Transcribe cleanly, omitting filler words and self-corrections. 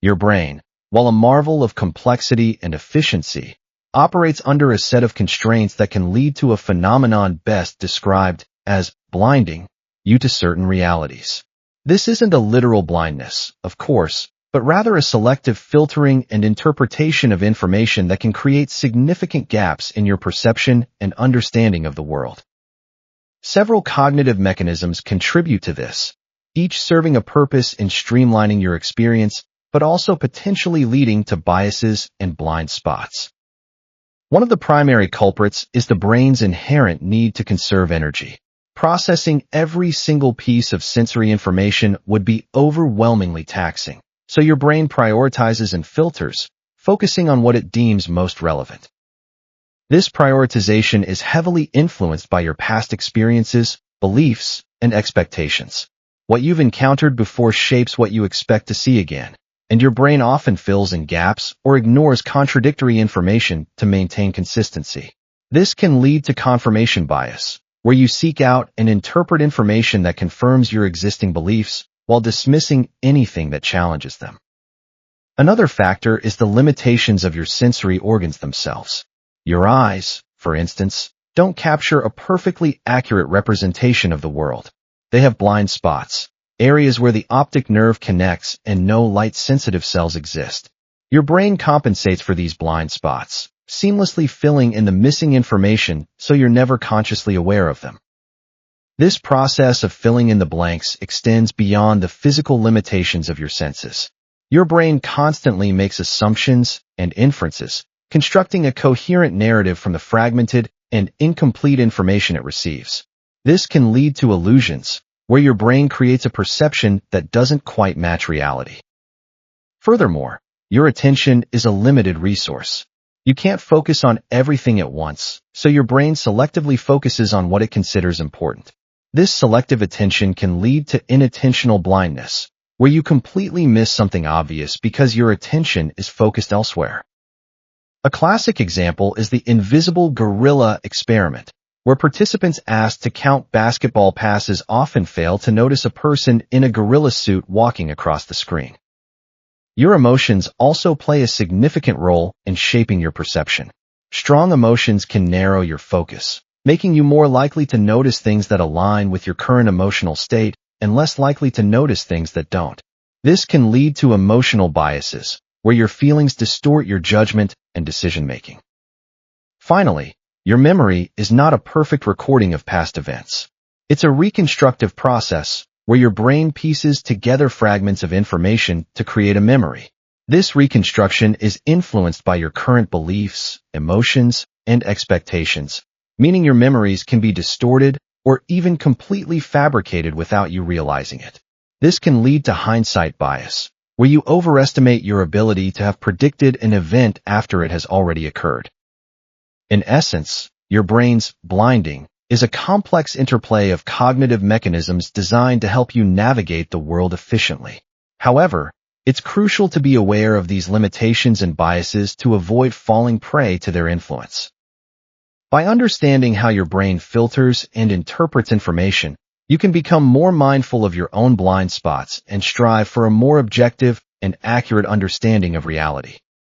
Your brain, while a marvel of complexity and efficiency, operates under a set of constraints that can lead to a phenomenon best described as blinding you to certain realities. This isn't a literal blindness, of course, but rather a selective filtering and interpretation of information that can create significant gaps in your perception and understanding of the world. Several cognitive mechanisms contribute to this, each serving a purpose in streamlining your experience, but also potentially leading to biases and blind spots. One of the primary culprits is the brain's inherent need to conserve energy. Processing every single piece of sensory information would be overwhelmingly taxing, so your brain prioritizes and filters, focusing on what it deems most relevant. This prioritization is heavily influenced by your past experiences, beliefs, and expectations. What you've encountered before shapes what you expect to see again, and your brain often fills in gaps or ignores contradictory information to maintain consistency. This can lead to confirmation bias, where you seek out and interpret information that confirms your existing beliefs while dismissing anything that challenges them. Another factor is the limitations of your sensory organs themselves. Your eyes, for instance, don't capture a perfectly accurate representation of the world. They have blind spots, areas where the optic nerve connects and no light-sensitive cells exist. Your brain compensates for these blind spots, seamlessly filling in the missing information so you're never consciously aware of them. This process of filling in the blanks extends beyond the physical limitations of your senses. Your brain constantly makes assumptions and inferences, constructing a coherent narrative from the fragmented and incomplete information it receives. This can lead to illusions, where your brain creates a perception that doesn't quite match reality. Furthermore, your attention is a limited resource. You can't focus on everything at once, so your brain selectively focuses on what it considers important. This selective attention can lead to inattentional blindness, where you completely miss something obvious because your attention is focused elsewhere. A classic example is the invisible gorilla experiment, where participants asked to count basketball passes often fail to notice a person in a gorilla suit walking across the screen. Your emotions also play a significant role in shaping your perception. Strong emotions can narrow your focus, making you more likely to notice things that align with your current emotional state and less likely to notice things that don't. This can lead to emotional biases, where your feelings distort your judgment and decision-making. Finally, your memory is not a perfect recording of past events. It's a reconstructive process where your brain pieces together fragments of information to create a memory. This reconstruction is influenced by your current beliefs, emotions, and expectations, meaning your memories can be distorted or even completely fabricated without you realizing it. This can lead to hindsight bias, where you overestimate your ability to have predicted an event after it has already occurred. In essence, your brain's blinding is a complex interplay of cognitive mechanisms designed to help you navigate the world efficiently. However, it's crucial to be aware of these limitations and biases to avoid falling prey to their influence. By understanding how your brain filters and interprets information, you can become more mindful of your own blind spots and strive for a more objective and accurate understanding of reality.